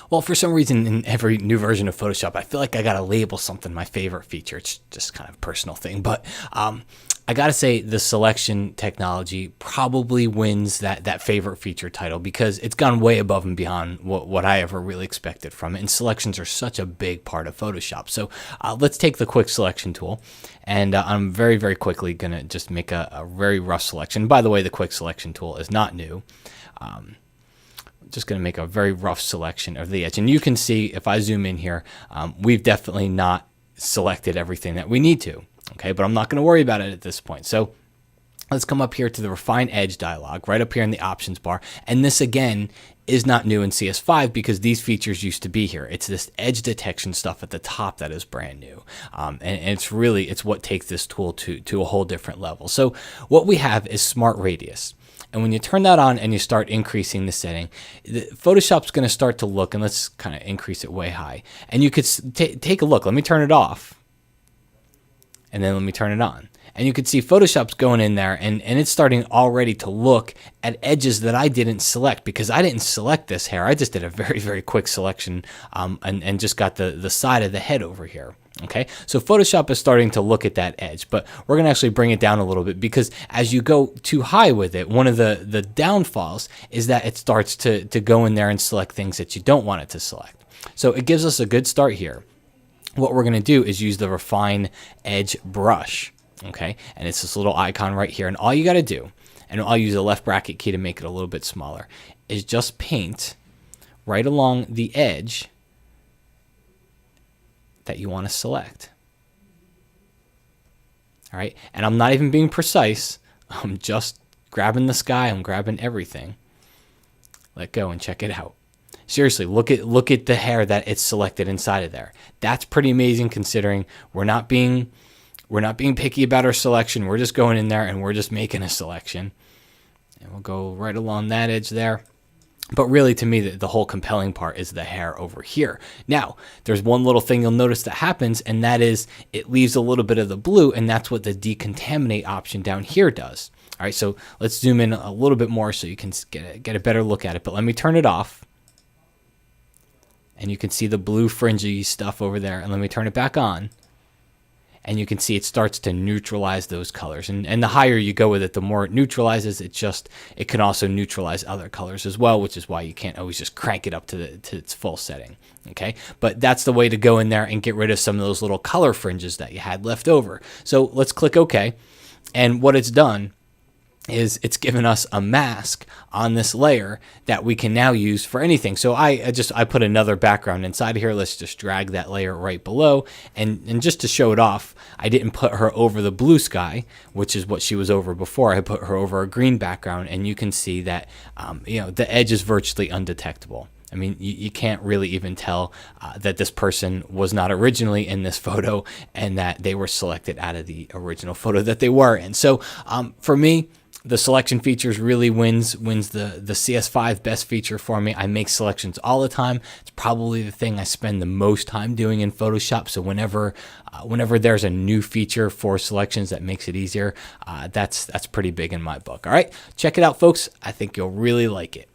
Well, for some reason, in every new version of Photoshop, I feel like I gotta label something my favorite feature. It's just kind of a personal thing, but I gotta say the selection technology probably wins that favorite feature title because it's gone way above and beyond what I ever really expected from it. And selections are such a big part of Photoshop. So let's take the quick selection tool, and I'm very, very quickly gonna just make a very rough selection. By the way, the quick selection tool is not new. Just going to make a very rough selection of the edge. And you can see if I zoom in here, we've definitely not selected everything that we need to. Okay, but I'm not going to worry about it at this point. So let's come up here to the Refine Edge dialog, right up here in the options bar. And this, again, is not new in CS5 because these features used to be here. It's this edge detection stuff at the top that is brand new. And it's what takes this tool to a whole different level. So what we have is Smart Radius. And when you turn that on and you start increasing the setting, Photoshop's going to start to look, and let's kind of increase it way high. And you could take a look. Let me turn it off. And then let me turn it on. And you can see Photoshop's going in there, and it's starting already to look at edges that I didn't select because I didn't select this hair. I just did a very, very quick selection and just got the side of the head over here. Okay, so Photoshop is starting to look at that edge, but we're going to actually bring it down a little bit because as you go too high with it, one of the downfalls is that it starts to go in there and select things that you don't want it to select. So it gives us a good start here. What we're going to do is use the Refine Edge brush. Okay, and it's this little icon right here, and all you got to do, and I'll use the left bracket key to make it a little bit smaller, is just paint right along the edge that you want to select. All right, and I'm not even being precise. I'm just grabbing the sky. I'm grabbing everything. Let go and check it out. Seriously, look at the hair that it's selected inside of there. That's pretty amazing considering we're not being picky about our selection. We're just going in there and we're just making a selection. And we'll go right along that edge there. But really, to me, the whole compelling part is the hair over here. Now, there's one little thing you'll notice that happens, and that is it leaves a little bit of the blue, and that's what the decontaminate option down here does. All right, so let's zoom in a little bit more so you can get a better look at it. But let me turn it off. And you can see the blue fringy stuff over there. And let me turn it back on. And you can see it starts to neutralize those colors. And the higher you go with it, the more it neutralizes. It can also neutralize other colors as well, which is why you can't always just crank it up to its full setting. Okay, but that's the way to go in there and get rid of some of those little color fringes that you had left over. So let's click OK. And what it's done is it's given us a mask on this layer that we can now use for anything. So I put another background inside of here. Let's just drag that layer right below. And just to show it off, I didn't put her over the blue sky, which is what she was over before. I put her over a green background, and you can see that the edge is virtually undetectable. I mean, you can't really even tell that this person was not originally in this photo and that they were selected out of the original photo that they were in. So for me, the selection features really wins the CS5 best feature for me. I make selections all the time. It's probably the thing I spend the most time doing in Photoshop. So whenever there's a new feature for selections that makes it easier, that's pretty big in my book. All right, check it out, folks. I think you'll really like it.